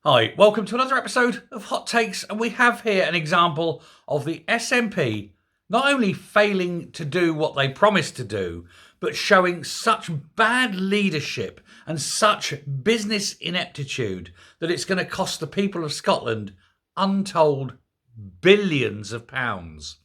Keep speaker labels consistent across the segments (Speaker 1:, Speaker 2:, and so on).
Speaker 1: Hi, welcome to another episode of Hot Takes, and we have here an example of the SNP not only failing to do what they promised to do, but showing such bad leadership and such business ineptitude that it's going to cost the people of Scotland untold billions of pounds.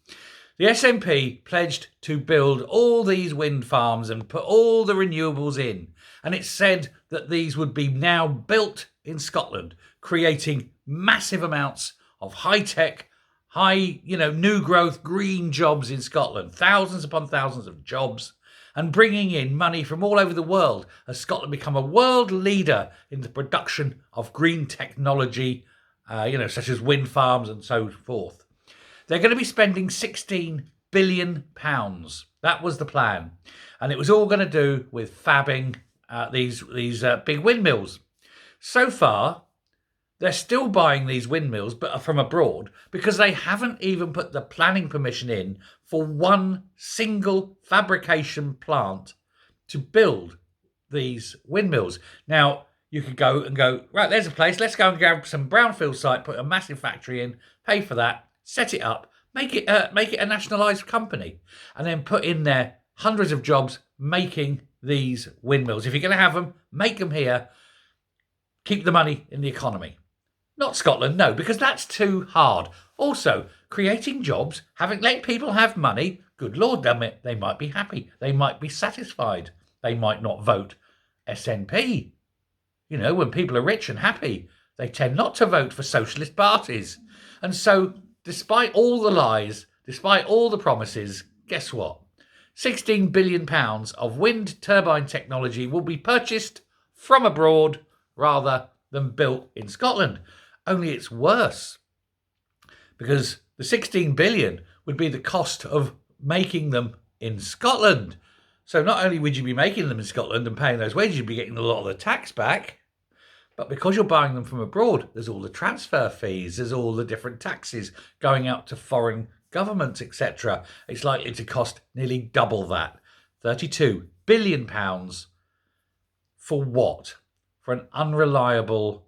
Speaker 1: The SNP pledged to build all these wind farms and put all the renewables in, and it said that these would be now built in Scotland, creating massive amounts of high-tech, new growth, green jobs in Scotland, thousands upon thousands of jobs, and bringing in money from all over the world as Scotland become a world leader in the production of green technology, such as wind farms and so forth. They're going to be spending £16 billion. That was the plan. And it was all going to do with fabbing these big windmills. So far, they're still buying these windmills, but from abroad, because they haven't even put the planning permission in for one single fabrication plant to build these windmills. Now, you could go, right, there's a place, let's go and grab some brownfield site, put a massive factory in, pay for that, set it up, make it a nationalised company, and then put in there hundreds of jobs making these windmills. If you're going to have them, make them here. Keep the money in the economy. Not Scotland, no, because that's too hard. Also, creating jobs, let people have money, good Lord damn it, they might be happy. They might be satisfied. They might not vote SNP. You know, when people are rich and happy, they tend not to vote for socialist parties. And so, despite all the lies, despite all the promises, guess what? £16 billion of wind turbine technology will be purchased from abroad rather than built in Scotland. Only it's worse, because the 16 billion would be the cost of making them in Scotland. So not only would you be making them in Scotland and paying those wages, you'd be getting a lot of the tax back, but because you're buying them from abroad, there's all the transfer fees, there's all the different taxes going out to foreign governments, etc. It's likely to cost nearly double that. £32 billion for what? For an unreliable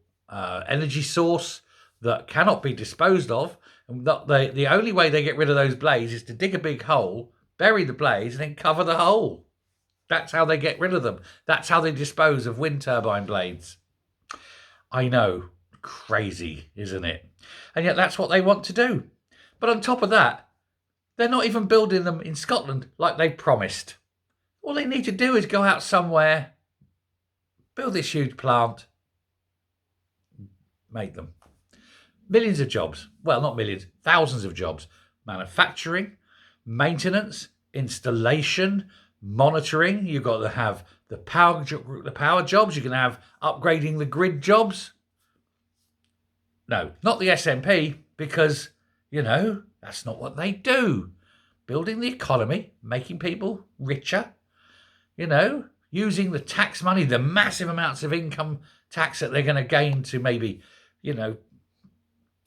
Speaker 1: energy source that cannot be disposed of. And the only way they get rid of those blades is to dig a big hole, bury the blades, and then cover the hole. That's how they get rid of them. That's how they dispose of wind turbine blades. I know, crazy, isn't it? And yet that's what they want to do. But on top of that, they're not even building them in Scotland like they promised. All they need to do is go out somewhere, build this huge plant, make them. Millions of jobs. Well, not millions, thousands of jobs. Manufacturing, maintenance, installation, monitoring. You've got to have the power jobs. You're going to have upgrading the grid jobs. No, not the SNP, because, that's not what they do. Building the economy, making people richer, using the tax money, the massive amounts of income tax that they're going to gain to maybe,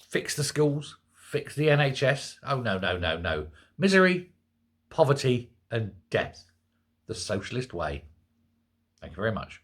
Speaker 1: fix the schools, fix the NHS. Oh, no. Misery, poverty, and death. The socialist way. Thank you very much.